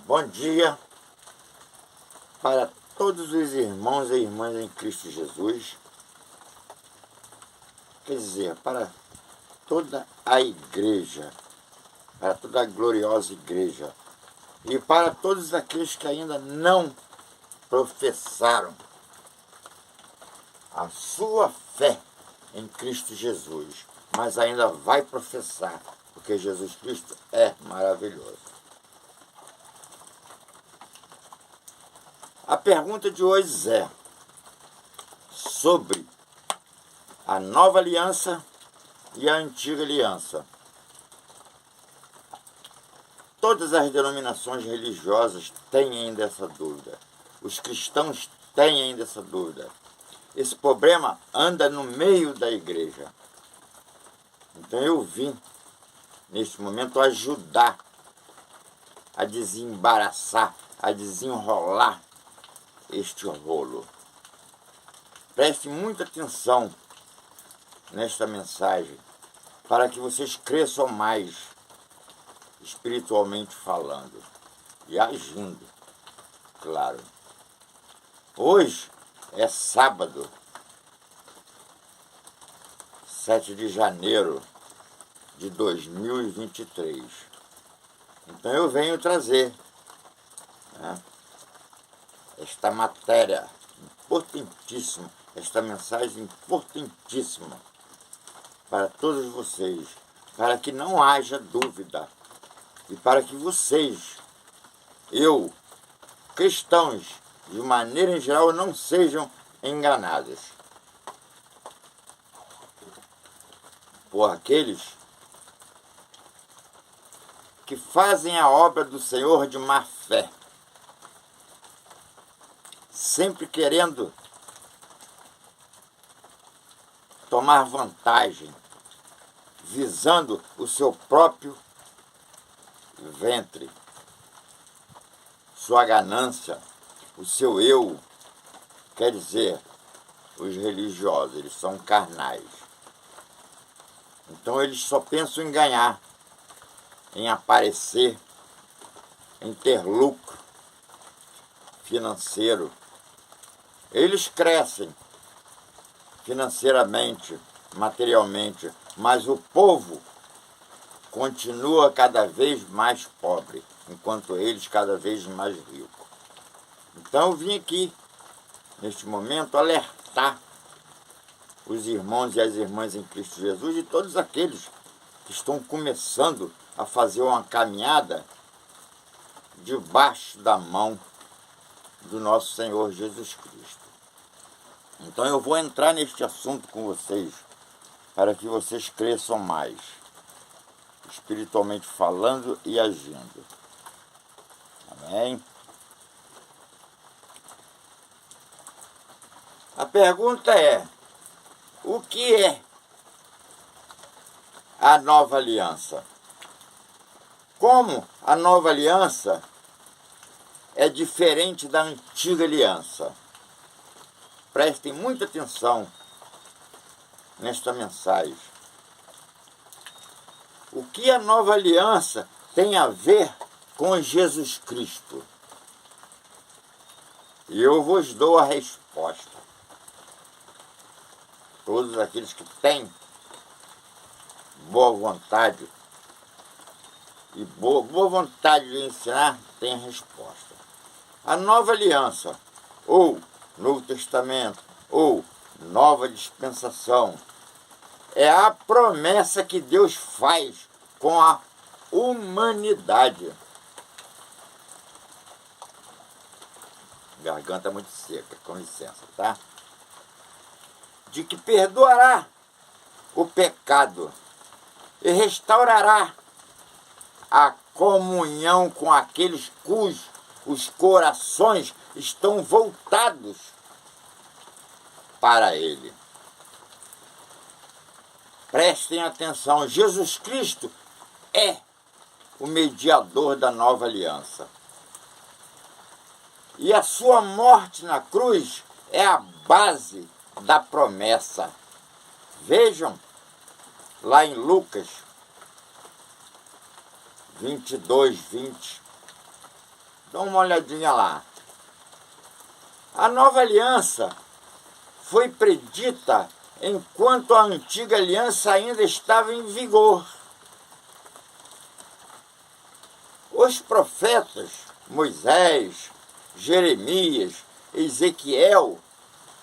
Bom dia para todos os irmãos e irmãs em Cristo Jesus, quer dizer, para toda a igreja, para toda a gloriosa igreja, e para todos aqueles que ainda não professaram a sua fé em Cristo Jesus, mas ainda vai professar, porque Jesus Cristo é maravilhoso. A pergunta de hoje é sobre a nova aliança e a antiga aliança. Todas as denominações religiosas têm ainda essa dúvida. Os cristãos têm ainda essa dúvida. Esse problema anda no meio da igreja. Então eu vim, neste momento, ajudar a desembaraçar, a desenrolar este rolo. Preste muita atenção nesta mensagem, para que vocês cresçam mais, espiritualmente falando, e agindo, claro. Hoje é sábado, 7 de janeiro de 2023. Então eu venho trazer, né, esta matéria importantíssima, esta mensagem importantíssima para todos vocês, para que não haja dúvida e para que vocês, cristãos, de maneira em geral, não sejam enganados por aqueles que fazem a obra do Senhor de má fé, sempre querendo tomar vantagem, visando o seu próprio ventre, sua ganância, o seu eu. Quer dizer, os religiosos, eles são carnais. Então eles só pensam em ganhar, em aparecer, em ter lucro financeiro. Eles crescem financeiramente, materialmente, mas o povo continua cada vez mais pobre, enquanto eles cada vez mais ricos. Então eu vim aqui, neste momento, alertar os irmãos e as irmãs em Cristo Jesus e todos aqueles que estão começando a fazer uma caminhada debaixo da mão do nosso Senhor Jesus Cristo. Então eu vou entrar neste assunto com vocês, para que vocês cresçam mais, espiritualmente falando e agindo. Amém? A pergunta é: o que é a nova aliança? Como a nova aliança é diferente da antiga aliança? Prestem muita atenção nesta mensagem. O que a nova aliança tem a ver com Jesus Cristo? E eu vos dou a resposta. Todos aqueles que têm boa vontade e boa vontade de ensinar têm a resposta. A nova aliança, ou Novo Testamento, ou nova dispensação, é a promessa que Deus faz com a humanidade. Garganta muito seca, com licença, tá? De que perdoará o pecado e restaurará a comunhão com aqueles cujos os corações estão voltados para Ele. Prestem atenção, Jesus Cristo é o mediador da nova aliança. E a sua morte na cruz é a base da promessa. Vejam, lá em Lucas 22:20, Dá uma olhadinha lá. A nova aliança foi predita enquanto a antiga aliança ainda estava em vigor. Os profetas Moisés, Jeremias, Ezequiel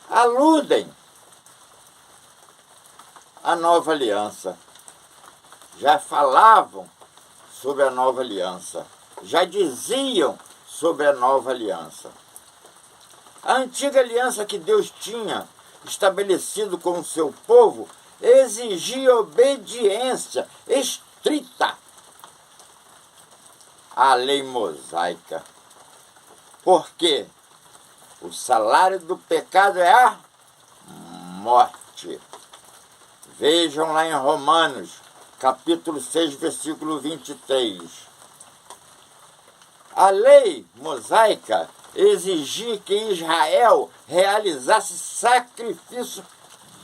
aludem à nova aliança. Já falavam sobre a nova aliança, já diziam sobre a nova aliança. A antiga aliança que Deus tinha estabelecido com o seu povo exigia obediência estrita à lei mosaica. Porque o salário do pecado é a morte. Vejam lá em Romanos, capítulo 6, versículo 23. A lei mosaica exigia que Israel realizasse sacrifício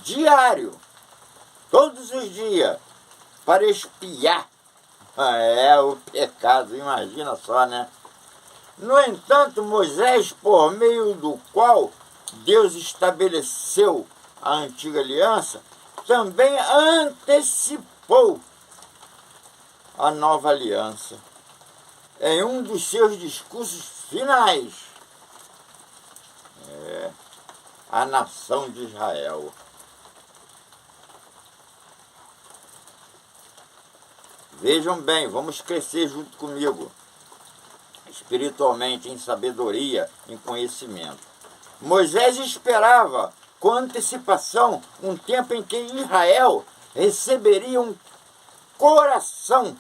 diário, todos os dias, para expiar o pecado, imagina só, né? No entanto, Moisés, por meio do qual Deus estabeleceu a antiga aliança, também antecipou a nova aliança em um dos seus discursos finais à nação de Israel. Vejam bem, vamos crescer junto comigo, espiritualmente, em sabedoria, em conhecimento. Moisés esperava com antecipação um tempo em que Israel receberia um coração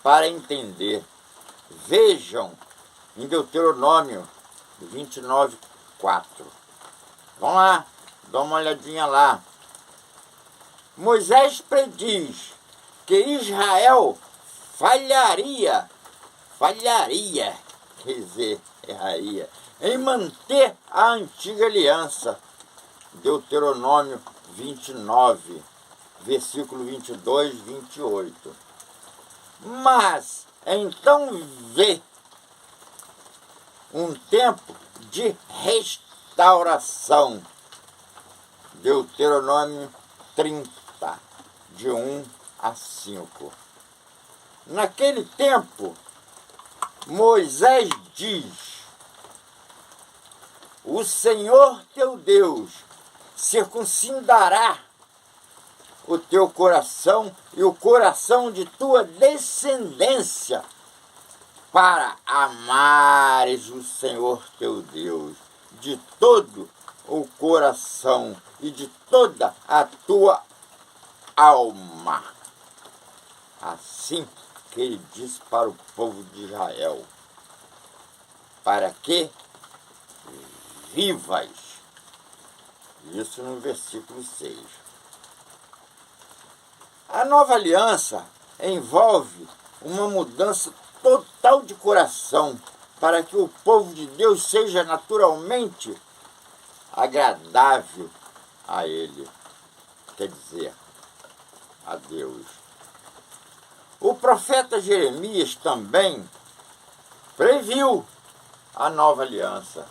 para entender. Vejam em Deuteronômio 29, 4. Vamos lá, dá uma olhadinha lá. Moisés prediz que Israel falharia, quer dizer, erraria, em manter a antiga aliança. Deuteronômio 29, versículo 22, 28. Mas então vê um tempo de restauração. Deuteronômio 30, de 1 a 5. Naquele tempo, Moisés diz: o Senhor teu Deus circuncidará o teu coração e o coração de tua descendência, para amares o Senhor teu Deus de todo o coração e de toda a tua alma. Assim que ele disse para o povo de Israel: para que vivas. Isso no versículo 6. A nova aliança envolve uma mudança total de coração para que o povo de Deus seja naturalmente agradável a Ele, quer dizer, a Deus. O profeta Jeremias também previu a nova aliança.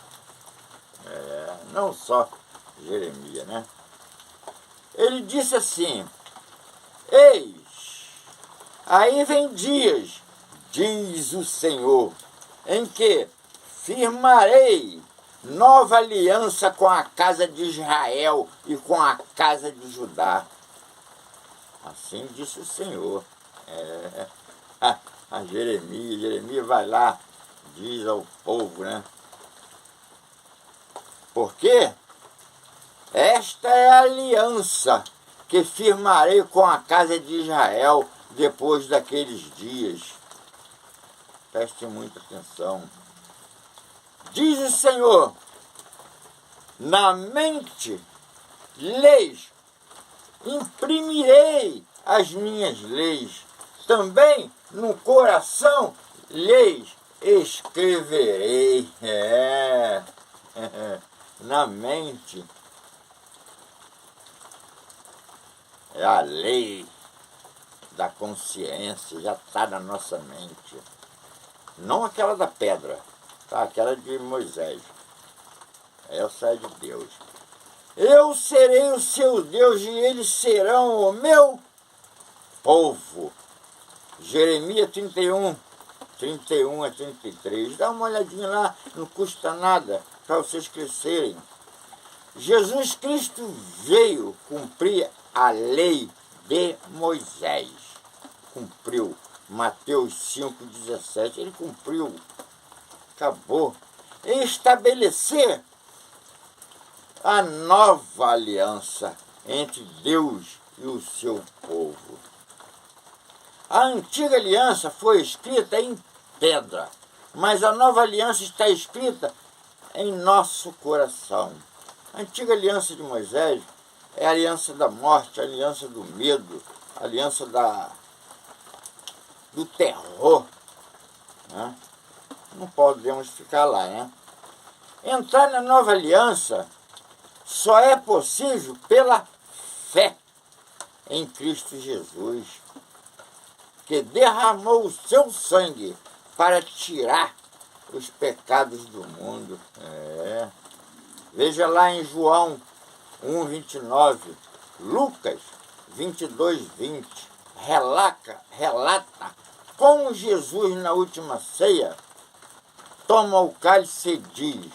Não só Jeremias, né? Ele disse assim: eis, aí vem dias, diz o Senhor, em que firmarei nova aliança com a casa de Israel e com a casa de Judá. Assim disse o Senhor. A Jeremias vai lá, diz ao povo, né? Porque esta é a aliança que firmarei com a casa de Israel depois daqueles dias. Preste muita atenção. Diz o Senhor: na mente leis, imprimirei as minhas leis, também no coração leis escreverei. Na mente é a lei da consciência, já está na nossa mente. Não aquela da pedra, tá? Aquela de Moisés. Essa é de Deus. Eu serei o seu Deus e eles serão o meu povo. Jeremias 31 a 33. Dá uma olhadinha lá, não custa nada para vocês crescerem. Jesus Cristo veio cumprir a lei de Moisés. Cumpriu. Mateus 5,17. Ele cumpriu. Acabou. E estabelecer a nova aliança entre Deus e o seu povo. A antiga aliança foi escrita em pedra, mas a nova aliança está escrita em nosso coração. A antiga aliança de Moisés é a aliança da morte, a aliança do medo, a aliança do terror. Né? Não podemos ficar lá, né? Entrar na nova aliança só é possível pela fé em Cristo Jesus, que derramou o seu sangue para tirar os pecados do mundo. Veja lá em João 1,29, Lucas 22,20, relata como Jesus, na última ceia, toma o cálice e diz: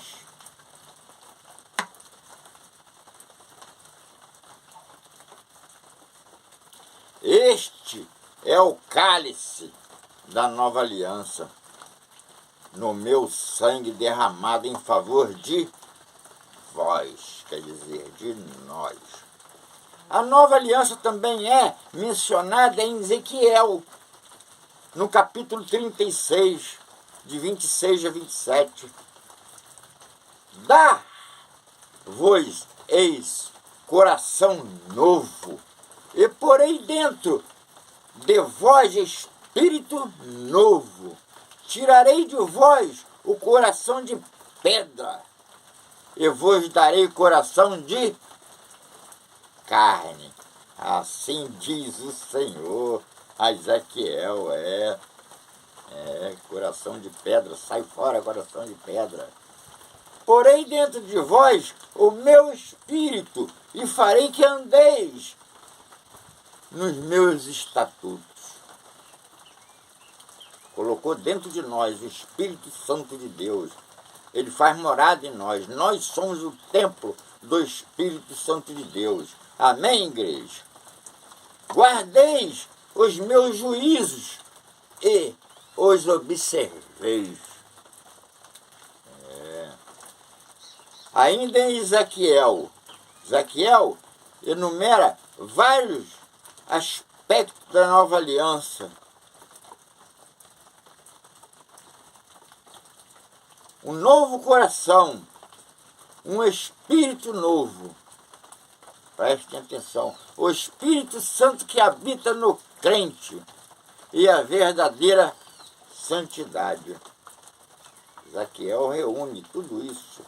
este é o cálice da nova aliança, no meu sangue derramado em favor de vós, quer dizer, de nós. A nova aliança também é mencionada em Ezequiel, no capítulo 36, de 26 a 27. Dá-vos eis coração novo, e porei dentro de vós espírito novo. Tirarei de vós o coração de pedra, e vos darei coração de carne. Assim diz o Senhor a Ezequiel. Coração de pedra, sai fora, coração de pedra. Porei dentro de vós o meu espírito, e farei que andeis nos meus estatutos. Colocou dentro de nós o Espírito Santo de Deus. Ele faz morada em nós. Nós somos o templo do Espírito Santo de Deus. Amém, igreja? Guardeis os meus juízos e os observeis. Ainda em Ezequiel enumera vários aspectos da nova aliança. Um novo coração, um espírito novo. Prestem atenção. O Espírito Santo que habita no crente e a verdadeira santidade. Ezequiel reúne tudo isso,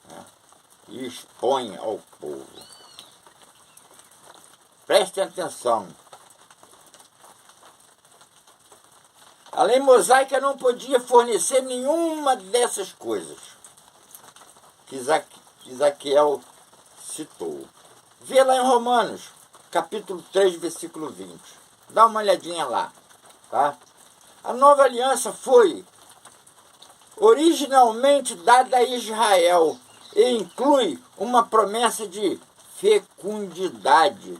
né, e expõe ao povo. Prestem atenção. A lei mosaica não podia fornecer nenhuma dessas coisas que Ezequiel citou. Vê lá em Romanos, capítulo 3, versículo 20. Dá uma olhadinha lá, tá? A nova aliança foi originalmente dada a Israel e inclui uma promessa de fecundidade,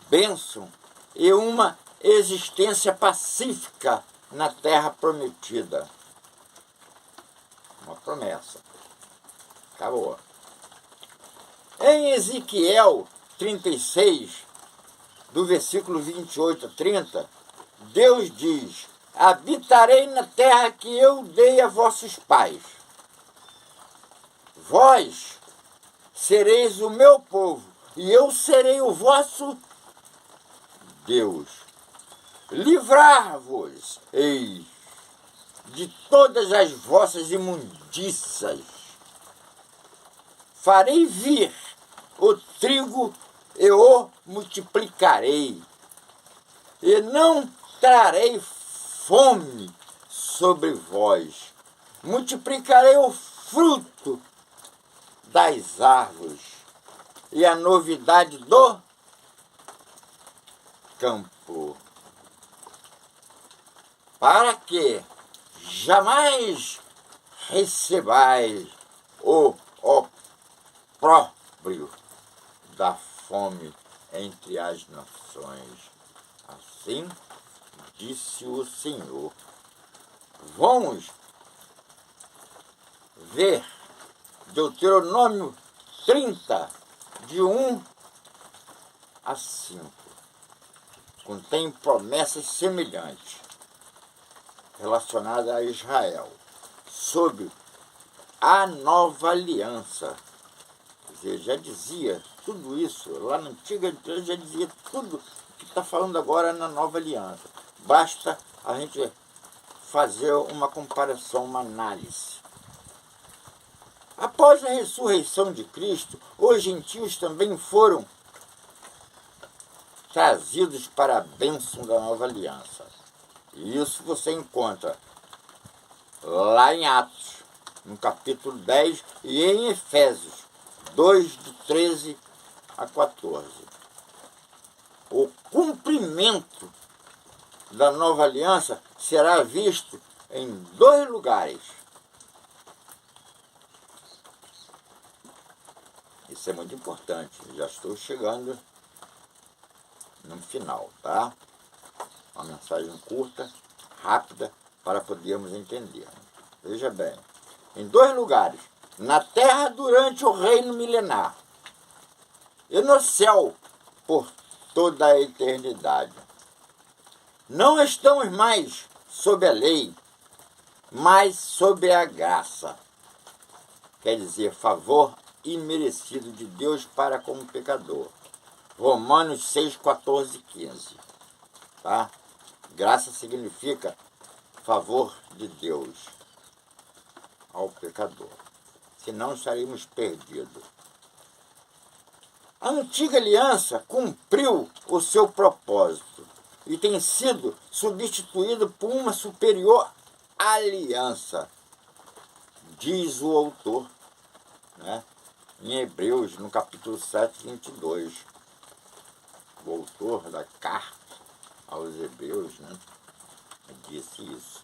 bênção e uma existência pacífica na terra prometida. Uma promessa. Acabou. Em Ezequiel 36, do versículo 28 a 30, Deus diz: habitarei na terra que eu dei a vossos pais. Vós sereis o meu povo, e eu serei o vosso Deus. Livrar-vos, eis, de todas as vossas imundícias. Farei vir o trigo e o multiplicarei, e não trarei fome sobre vós, multiplicarei o fruto das árvores e a novidade do campo, para que jamais recebais o opróbrio da fome entre as nações. Assim disse o Senhor. Vamos ver Deuteronômio 30, de 1 a 5. Contém promessas semelhantes relacionadas a Israel sobre a nova aliança. Quer dizer, já dizia tudo isso, lá na antiga já dizia tudo que está falando agora na nova aliança. Basta a gente fazer uma comparação, uma análise. Após a ressurreição de Cristo, os gentios também foram trazidos para a bênção da nova aliança. E isso você encontra lá em Atos, no capítulo 10, e em Efésios 2, de 13 a 14. O cumprimento da nova aliança será visto em 2 lugares. Isso é muito importante. Já estou chegando no final, tá? Uma mensagem curta, rápida, para podermos entender. Veja bem, em 2 lugares, na terra durante o reino milenar e no céu por toda a eternidade. Não estamos mais sob a lei, mas sob a graça. Quer dizer, favor imerecido de Deus para com o pecador. Romanos 6, 14 e 15. Tá? Graça significa favor de Deus ao pecador. Senão estaríamos perdidos. A antiga aliança cumpriu o seu propósito e tem sido substituída por uma superior aliança, diz o autor, né? Em Hebreus, no capítulo 7, 22. O autor da carta aos Hebreus, né, disse isso.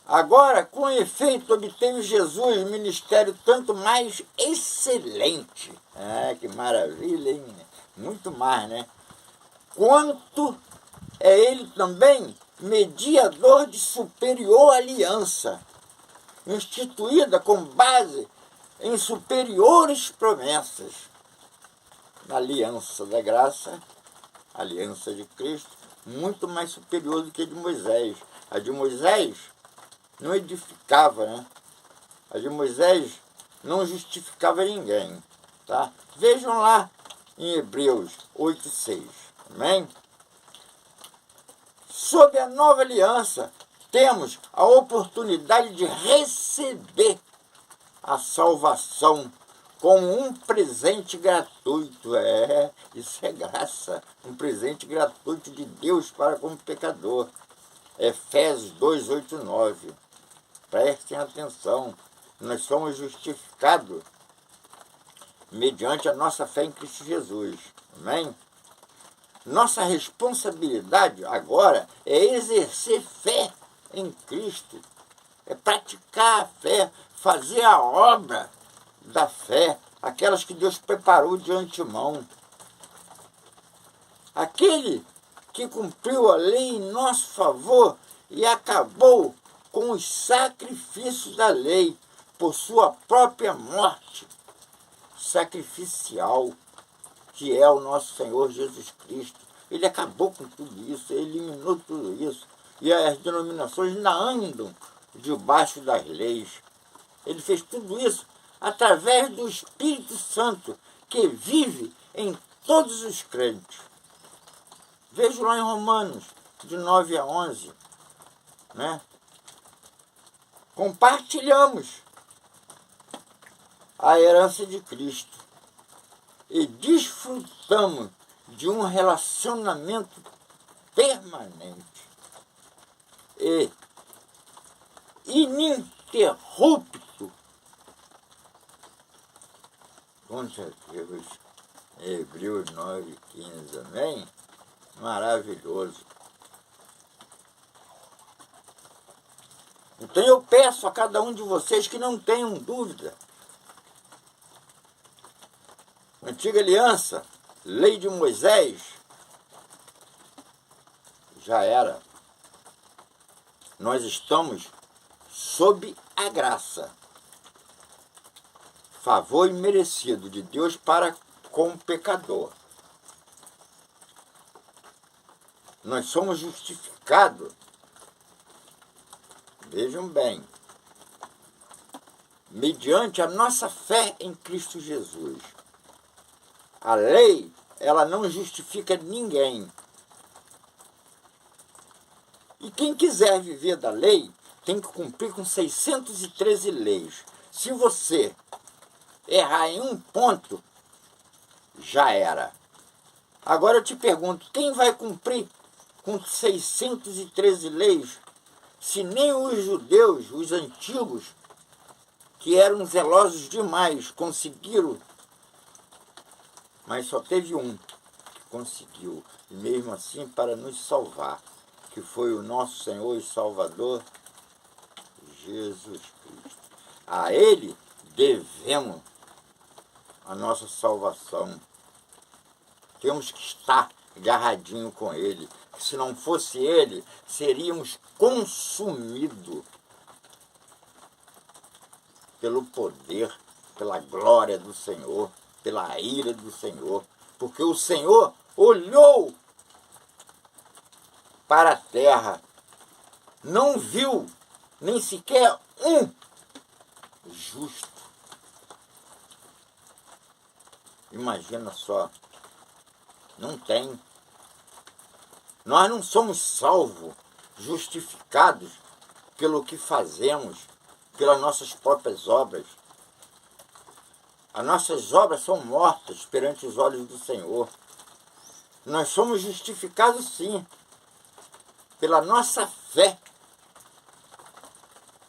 Agora, com efeito, obteve Jesus ministério tanto mais excelente. Que maravilha, hein? Muito mais, né? Quanto é ele também mediador de superior aliança, instituída com base em superiores promessas. Na aliança da graça, a aliança de Cristo, muito mais superior do que a de Moisés. A de Moisés não edificava, né? A de Moisés não justificava ninguém, tá? Vejam lá em Hebreus 8:6, amém? Sob a nova aliança, temos a oportunidade de receber a salvação como um presente gratuito. Isso é graça, um presente gratuito de Deus para com o pecador. Efésios 2, 8 e 9. Prestem atenção, nós somos justificados mediante a nossa fé em Cristo Jesus. Amém? Nossa responsabilidade agora é exercer fé em Cristo, é praticar a fé, fazer a obra da fé, aquelas que Deus preparou de antemão. Aquele que cumpriu a lei em nosso favor e acabou com os sacrifícios da lei por sua própria morte sacrificial, que é o nosso Senhor Jesus Cristo. Ele acabou com tudo isso, ele eliminou tudo isso. E as denominações ainda andam debaixo das leis. Ele fez tudo isso através do Espírito Santo, que vive em todos os crentes. Vejo lá em Romanos, de 9 a 11, né? Compartilhamos a herança de Cristo e desfrutamos de um relacionamento permanente e ininterrupto. Com Deus. Hebreus 9:15, amém? Maravilhoso. Então eu peço a cada um de vocês que não tenham dúvida. Antiga aliança, lei de Moisés, já era. Nós estamos sob a graça, favor imerecido de Deus para com o pecador. Nós somos justificados, vejam bem, mediante a nossa fé em Cristo Jesus. A lei, ela não justifica ninguém. E quem quiser viver da lei, tem que cumprir com 613 leis. Se você errar em um ponto, já era. Agora eu te pergunto, quem vai cumprir com 613 leis, se nem os judeus, os antigos, que eram zelosos demais, conseguiram? Mas só teve um que conseguiu, e mesmo assim para nos salvar, que foi o nosso Senhor e Salvador, Jesus Cristo. A Ele devemos a nossa salvação. Temos que estar agarradinho com Ele. Se não fosse Ele, seríamos consumidos pelo poder, pela glória do Senhor, pela ira do Senhor. Porque o Senhor olhou para a terra, não viu nem sequer um justo. Imagina só, não tem. Nós não somos salvos, justificados pelo que fazemos, pelas nossas próprias obras. As nossas obras são mortas perante os olhos do Senhor. Nós somos justificados, sim, pela nossa fé,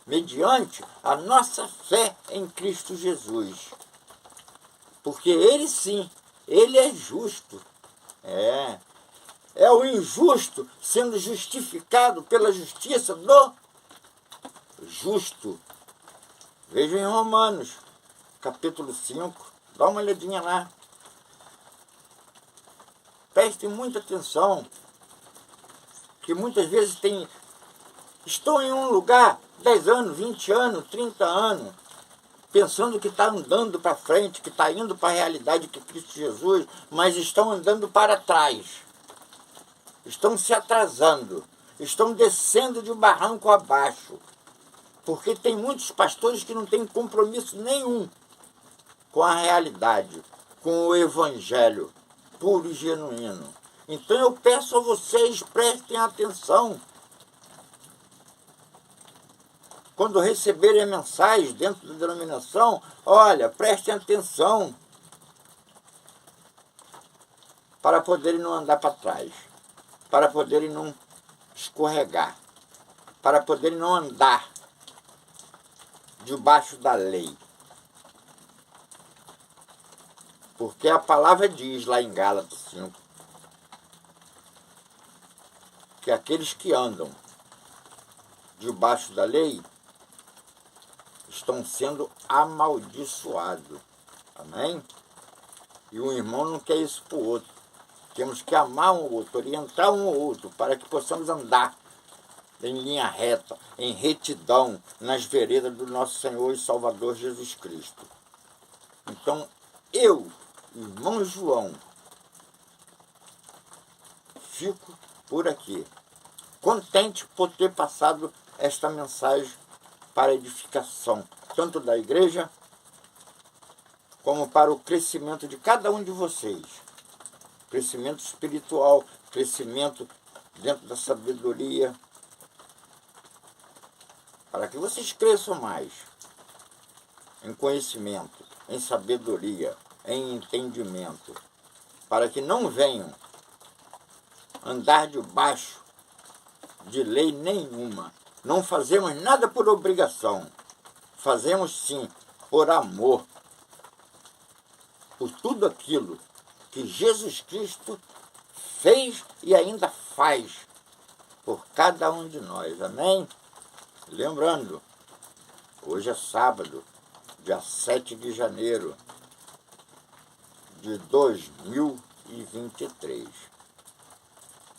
mediante a nossa fé em Cristo Jesus. Porque Ele, sim, Ele é justo. É o injusto sendo justificado pela justiça do justo. Vejam em Romanos, capítulo 5, dá uma olhadinha lá. Prestem muita atenção, que muitas vezes estão em um lugar 10 anos, 20 anos, 30 anos, pensando que está andando para frente, que está indo para a realidade que é Cristo Jesus, mas estão andando para trás. Estão se atrasando, estão descendo de um barranco abaixo, porque tem muitos pastores que não têm compromisso nenhum com a realidade, com o evangelho puro e genuíno. Então eu peço a vocês, prestem atenção. Quando receberem mensagens dentro da denominação, olha, prestem atenção, para poderem não andar para trás, para poderem não escorregar, para poderem não andar debaixo da lei. Porque a palavra diz lá em Gálatas 5, que aqueles que andam debaixo da lei estão sendo amaldiçoados. Amém? E um irmão não quer isso para o outro. Temos que amar um outro, orientar um outro, para que possamos andar em linha reta, em retidão, nas veredas do nosso Senhor e Salvador Jesus Cristo. Então, eu, irmão João, fico por aqui, contente por ter passado esta mensagem para a edificação, tanto da igreja, como para o crescimento de cada um de vocês. Crescimento espiritual, crescimento dentro da sabedoria, para que vocês cresçam mais em conhecimento, em sabedoria, em entendimento, para que não venham andar debaixo de lei nenhuma, Não fazemos nada por obrigação. Fazemos sim por amor. Por tudo aquilo que Jesus Cristo fez e ainda faz por cada um de nós. Amém? Lembrando, hoje é sábado, dia 7 de janeiro de 2023.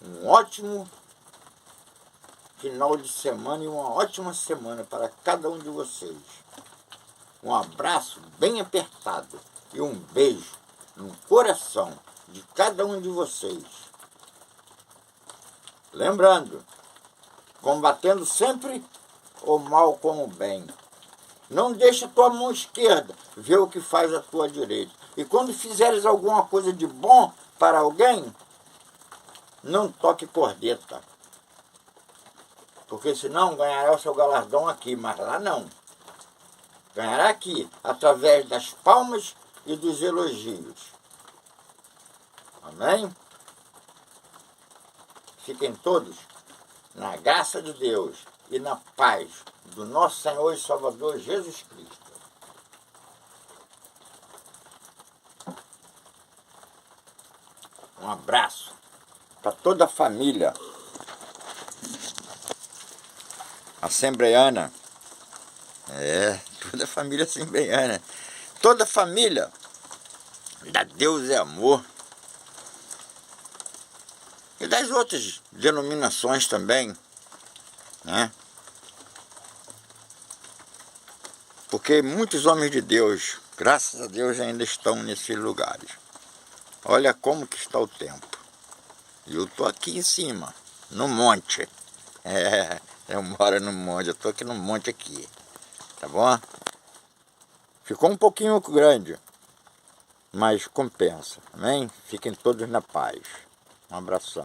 Um ótimo final de semana e uma ótima semana para cada um de vocês. Um abraço bem apertado e um beijo no coração de cada um de vocês. Lembrando, combatendo sempre o mal com o bem. Não deixe a tua mão esquerda ver o que faz a tua direita. E quando fizeres alguma coisa de bom para alguém, não toque cordeta. Porque senão ganhará o seu galardão aqui, mas lá não. Ganhará aqui, através das palmas e dos elogios. Amém? Fiquem todos na graça de Deus e na paz do nosso Senhor e Salvador Jesus Cristo. Um abraço para toda a família assembleiana. Toda a família assembleiana. Toda a família da Deus é Amor. E das outras denominações também, né? Porque muitos homens de Deus, graças a Deus, ainda estão nesses lugares. Olha como que está o tempo. E eu estou aqui em cima, no monte. Eu moro no monte, eu estou aqui no monte aqui. Tá bom? Ficou um pouquinho grande, mas compensa. Amém? Fiquem todos na paz. Um abração.